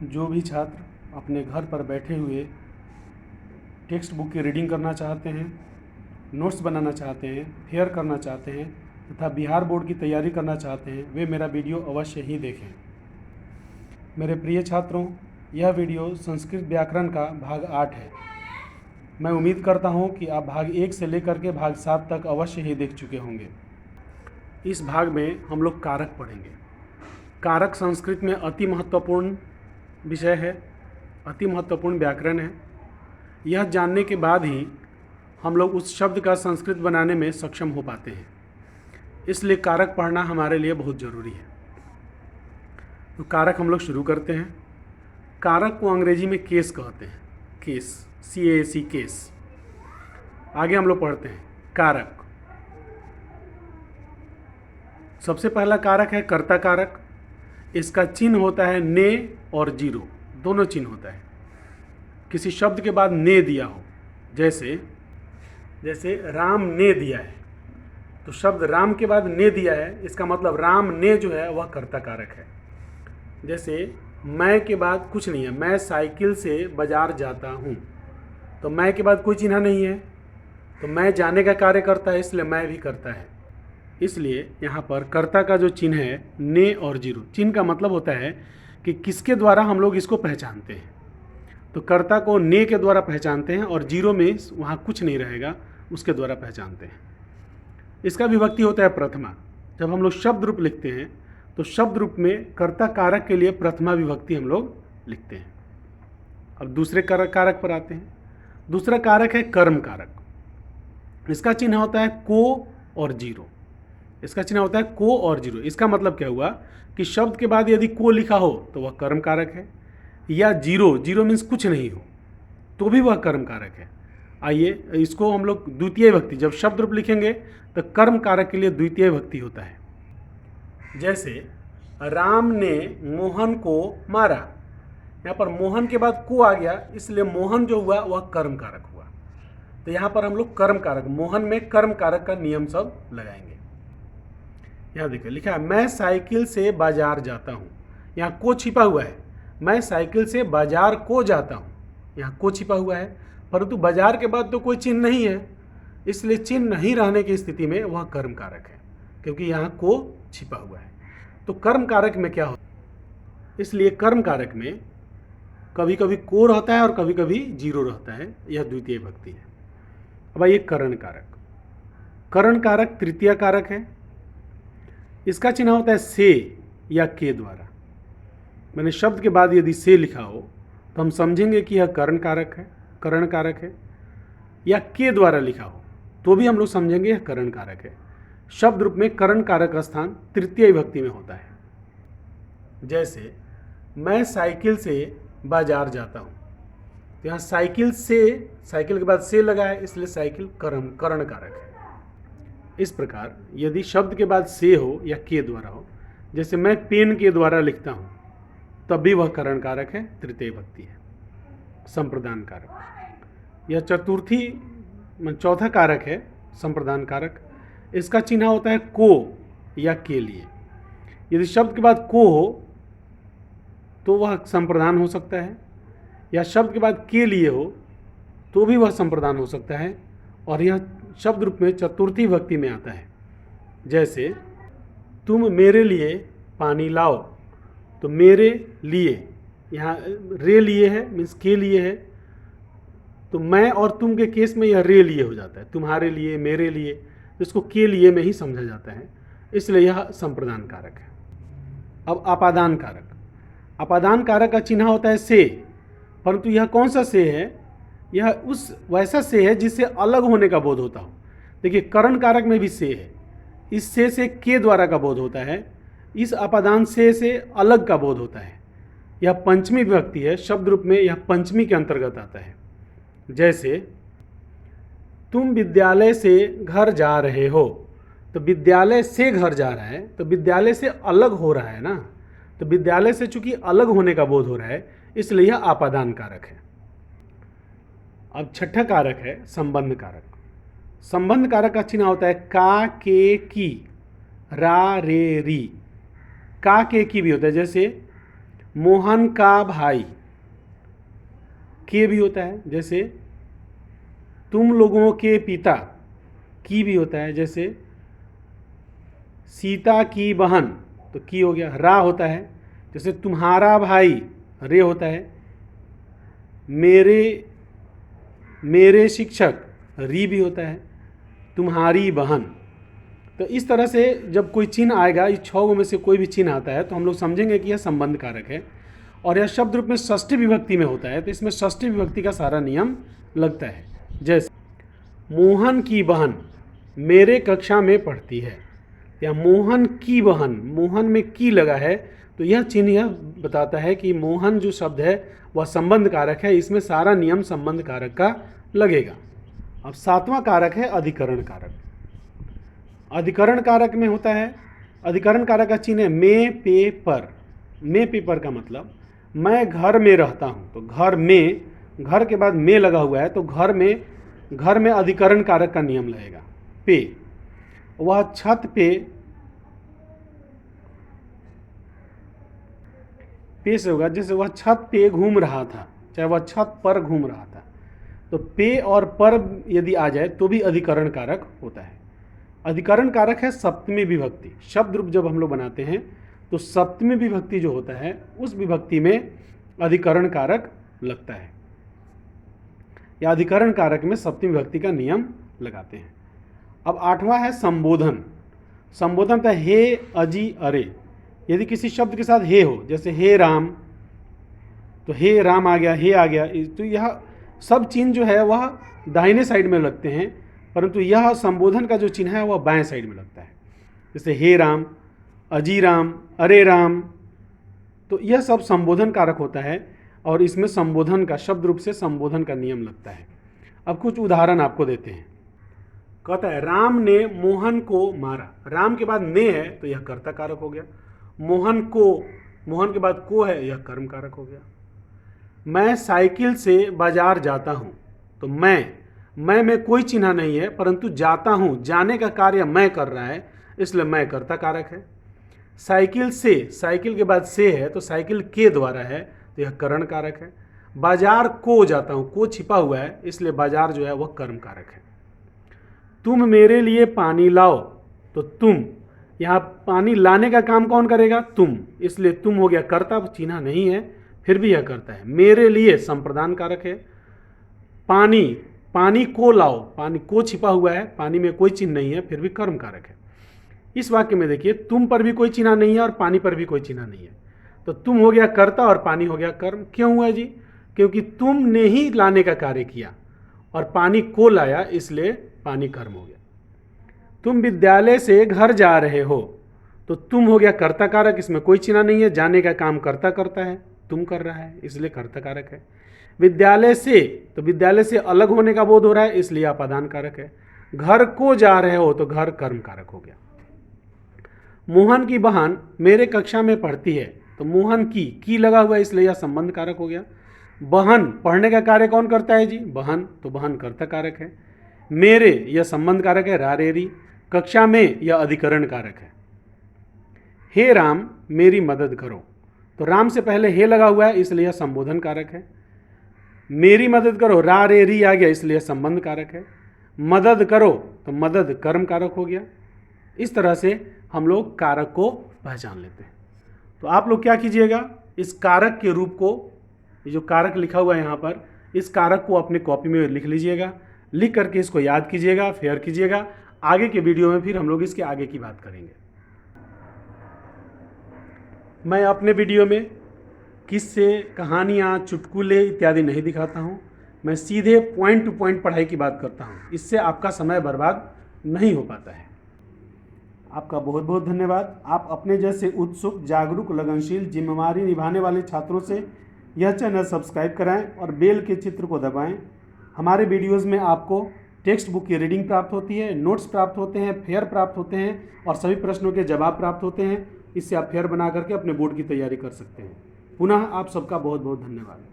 जो भी छात्र अपने घर पर बैठे हुए टेक्स्ट बुक की रीडिंग करना चाहते हैं, नोट्स बनाना चाहते हैं, फेयर करना चाहते हैं तथा बिहार बोर्ड की तैयारी करना चाहते हैं, वे मेरा वीडियो अवश्य ही देखें। मेरे प्रिय छात्रों, यह वीडियो संस्कृत व्याकरण का भाग 8 है। मैं उम्मीद करता हूँ कि आप भाग 1 से लेकर के भाग 7 तक अवश्य ही देख चुके होंगे। इस भाग में हम लोग कारक पढ़ेंगे। कारक संस्कृत में अति महत्वपूर्ण विषय है, अति महत्वपूर्ण व्याकरण है। यह जानने के बाद ही हम लोग उस शब्द का संस्कृत बनाने में सक्षम हो पाते हैं, इसलिए कारक पढ़ना हमारे लिए बहुत ज़रूरी है। तो कारक हम लोग शुरू करते हैं। कारक को अंग्रेजी में केस कहते हैं, केस, CAC, केस। आगे हम लोग पढ़ते हैं कारक। सबसे पहला कारक है कर्ता कारक। इसका चिन्ह होता है ने और जीरो, दोनों चिन्ह होता है। किसी शब्द के बाद ने दिया हो, जैसे राम ने दिया है, तो शब्द राम के बाद ने दिया है, इसका मतलब राम ने जो है वह कर्ता कारक है। जैसे मैं के बाद कुछ नहीं है, मैं साइकिल से बाजार जाता हूँ, तो मैं के बाद कोई चिन्ह नहीं है, तो मैं जाने का कार्य करता है, इसलिए मैं भी करता है। इसलिए यहाँ पर कर्ता का जो चिन्ह है ने और जीरो, चिन्ह का मतलब होता है कि किसके द्वारा हम लोग इसको पहचानते हैं। तो कर्ता को ने के द्वारा पहचानते हैं और जीरो में वहाँ कुछ नहीं रहेगा, उसके द्वारा पहचानते हैं। इसका विभक्ति होता है प्रथमा। जब हम लोग शब्द रूप लिखते हैं तो शब्द रूप में कर्ता कारक के लिए प्रथमा विभक्ति हम लोग लिखते हैं। अब दूसरे कारक पर आते हैं। दूसरा कारक है कर्म कारक। इसका चिन्ह होता है को और जीरो। इसका चिन्ह होता है को और जीरो। इसका मतलब क्या हुआ कि शब्द के बाद यदि को लिखा हो तो वह कर्म कारक है, या जीरो मीन्स कुछ नहीं हो तो भी वह कर्म कारक है। आइए इसको हम लोग द्वितीय विभक्ति, जब शब्द रूप लिखेंगे तो कर्म कारक के लिए द्वितीय विभक्ति होता है। जैसे राम ने मोहन को मारा, यहाँ पर मोहन के बाद को आ गया, इसलिए मोहन जो हुआ वह कर्म कारक हुआ। तो यहाँ पर हम लोग कर्म कारक, मोहन में कर्म कारक का नियम सब लगाएंगे। यहाँ देखिए लिखा है मैं साइकिल से बाजार जाता हूँ, यहाँ को छिपा हुआ है। मैं साइकिल से बाजार को जाता हूँ, यहाँ को छिपा हुआ है, परंतु बाजार के बाद तो कोई चिन्ह नहीं है, इसलिए चिन्ह नहीं रहने की स्थिति में वह कर्म कारक है, क्योंकि यहाँ को छिपा हुआ है। तो कर्म कारक में क्या होता है, इसलिए कर्म कारक में कभी कभी को रहता है और कभी कभी जीरो रहता है, यह द्वितीय विभक्ति है। अब आइए करण कारक। करण कारक तृतीय कारक है। इसका चिन्ह होता है से या के द्वारा। मैंने शब्द के बाद यदि से लिखा हो तो हम समझेंगे कि यह करण कारक है, या के द्वारा लिखा हो तो भी हम लोग समझेंगे यह करण कारक है। शब्द रूप में करण कारक का स्थान तृतीय विभक्ति में होता है। जैसे मैं साइकिल से बाजार जाता हूँ, तो यहाँ साइकिल के बाद से लगा है, इसलिए साइकिल करण कारक है। इस प्रकार यदि शब्द के बाद से हो या के द्वारा हो, जैसे मैं पेन के द्वारा लिखता हूँ, तब भी वह करण कारक है, तृतीय विभक्ति है। संप्रदान कारक, यह चौथा कारक है, संप्रदान कारक। इसका चिन्ह होता है को या के लिए। यदि शब्द के बाद को हो तो वह संप्रदान हो सकता है, या शब्द के बाद के लिए हो तो भी वह संप्रदान हो सकता है, और यह शब्द रूप में चतुर्थी विभक्ति में आता है। जैसे तुम मेरे लिए पानी लाओ, तो मेरे लिए यहाँ रे लिए है, मीन्स के लिए है, तो मैं और तुम के केस में यह रे लिए हो जाता है, तुम्हारे लिए, मेरे लिए, तो इसको के लिए में ही समझा जाता है, इसलिए यह संप्रदान कारक है। अब अपादान कारक। अपादान कारक का चिन्ह होता है से, परंतु यह कौन सा से है, यह उस वैसा से है जिससे अलग होने का बोध होता हो। देखिए करण कारक में भी से है, इस से के द्वारा का बोध होता है, इस अपादान से अलग का बोध होता है। यह पंचमी विभक्ति है, शब्द रूप में यह पंचमी के अंतर्गत आता है। जैसे तुम विद्यालय से घर जा रहे हो, तो विद्यालय से घर जा रहा है, तो विद्यालय से अलग हो रहा है ना, तो विद्यालय से चूंकि अलग होने का बोध हो रहा है, इसलिए यह अपादान कारक है। अब छठा कारक है संबंध कारक। संबंध कारक का चिन्ह होता है का, के, की, रा, रे, री। का, के, की भी होता है। जैसे मोहन का भाई, के भी होता है, जैसे तुम लोगों के पिता, की भी होता है, जैसे सीता की बहन, तो की हो गया। रा होता है, जैसे तुम्हारा भाई, रे होता है। मेरे मेरे शिक्षक, री भी होता है। तुम्हारी बहन। तो इस तरह से जब कोई चिन्ह आएगा, इस 6 में से कोई भी चिन्ह आता है तो हम लोग समझेंगे कि यह संबंध कारक है। और यह शब्द रूप में षष्ठी विभक्ति में होता है, तो इसमें षष्ठी विभक्ति का सारा नियम लगता है। जैसे मोहन की बहन मेरे कक्षा में पढ़ती है, या मोहन की बहन, मोहन में की लगा है, तो यह चिन्ह यह बताता है कि मोहन जो शब्द है वह संबंध कारक है। इसमें सारा नियम संबंध कारक का लगेगा। अब 7वां कारक है अधिकरण कारक। अधिकरण कारक में होता है, अधिकरण कारक का चिन्ह है में, पे, पर। में, पे, पर का मतलब मैं घर में रहता हूँ, तो घर में, घर के बाद में लगा हुआ है, तो घर में अधिकरण कारक का नियम लगेगा। पे, वह छत पे से होगा, जैसे वह छत पे घूम रहा था, चाहे वह छत पर घूम रहा था, तो पे और पर यदि आ जाए तो भी अधिकरण कारक होता है। अधिकरण कारक है सप्तमी विभक्ति। शब्द रूप जब हम लोग बनाते हैं तो सप्तमी विभक्ति जो होता है उस विभक्ति में अधिकरण कारक लगता है, या अधिकरण कारक में सप्तमी विभक्ति का नियम लगाते हैं। अब 8वां है संबोधन। संबोधन था हे, अजी, अरे। यदि किसी शब्द के साथ हे हो, जैसे हे राम, तो हे राम आ गया, हे आ गया, तो यह सब चिन्ह जो है वह दाहिने साइड में लगते हैं, परंतु यह संबोधन का जो चिन्ह है वह बाएं साइड में लगता है। जैसे हे राम, अजी राम, अरे राम, तो यह सब संबोधन कारक होता है और इसमें संबोधन का, शब्द रूप से संबोधन का नियम लगता है। अब कुछ उदाहरण आपको देते हैं। कहता है राम ने मोहन को मारा। राम के बाद ने है तो यह कर्ता कारक हो गया। मोहन को, मोहन के बाद को है, यह कर्म कारक हो गया। मैं साइकिल से बाजार जाता हूँ, तो मैं में कोई चिन्ह नहीं है, परंतु जाता हूँ, जाने का कार्य मैं कर रहा है, इसलिए मैं कर्ता कारक है। साइकिल से, साइकिल के बाद से है तो साइकिल के द्वारा है, तो यह करण कारक है। बाजार को जाता हूँ, को छिपा हुआ है, इसलिए बाजार जो है वह कर्म कारक है। तुम मेरे लिए पानी लाओ, तो तुम, यहाँ पानी लाने का काम कौन करेगा? तुम, इसलिए तुम हो गया कर्ता, चिन्ह नहीं है फिर भी यह करता है। मेरे लिए संप्रदान कारक है। पानी, पानी को लाओ, पानी को छिपा हुआ है, पानी में कोई चिन्ह नहीं है फिर भी कर्म कारक है। इस वाक्य में देखिए तुम पर भी कोई चिन्ह नहीं है और पानी पर भी कोई चिन्ह नहीं है, तो तुम हो गया कर्ता और पानी हो गया कर्म। क्यों हुआ जी? क्योंकि तुमने ही लाने का कार्य किया और पानी को लाया, इसलिए पानी कर्म हो गया। तुम विद्यालय से घर जा रहे हो, तो तुम हो गया कर्ता कारक, इसमें कोई चिन्ह नहीं है, जाने का काम कर्ता करता है, तुम कर रहा है, इसलिए कर्ता कारक है। विद्यालय से, तो विद्यालय से अलग होने का बोध हो रहा है, इसलिए अपादान कारक है। घर को जा रहे हो तो घर कर्म कारक हो गया। मोहन की बहन मेरे कक्षा में पढ़ती है, तो मोहन की लगा हुआ है, इसलिए यह संबंध कारक हो गया। बहन, पढ़ने का कार्य कौन करता है जी? बहन, तो बहन कर्ता कारक है। मेरे, यह संबंध कारक है, रारेरी। कक्षा में, यह अधिकरण कारक है। हे राम मेरी मदद करो, तो राम से पहले हे लगा हुआ है, इसलिए यह संबोधन कारक है। मेरी मदद करो, रा रे री आ गया, इसलिए संबंध कारक है। मदद करो, तो मदद कर्म कारक हो गया। इस तरह से हम लोग कारक को पहचान लेते हैं। तो आप लोग क्या कीजिएगा, इस कारक के रूप को, ये जो कारक लिखा हुआ है यहाँ पर, इस कारक को अपने कॉपी में लिख लीजिएगा। लिख करके इसको याद कीजिएगा, फेयर कीजिएगा। आगे के वीडियो में फिर हम लोग इसके आगे की बात करेंगे। मैं अपने वीडियो में किस्से, कहानियाँ, चुटकुले इत्यादि नहीं दिखाता हूँ। मैं सीधे पॉइंट टू पॉइंट पढ़ाई की बात करता हूँ। इससे आपका समय बर्बाद नहीं हो पाता है। आपका बहुत बहुत धन्यवाद। आप अपने जैसे उत्सुक, जागरूक, लगनशील, जिम्मेवारी निभाने वाले छात्रों से यह चैनल सब्सक्राइब कराएं और बेल के चित्र को दबाएं। हमारे वीडियोज़ में आपको टेक्स्ट बुक की रीडिंग प्राप्त होती है, नोट्स प्राप्त होते हैं, फेयर प्राप्त होते हैं और सभी प्रश्नों के जवाब प्राप्त होते हैं। इससे आप फेयर बना करके अपने बोर्ड की तैयारी कर सकते हैं। पुनः आप सबका बहुत बहुत धन्यवाद।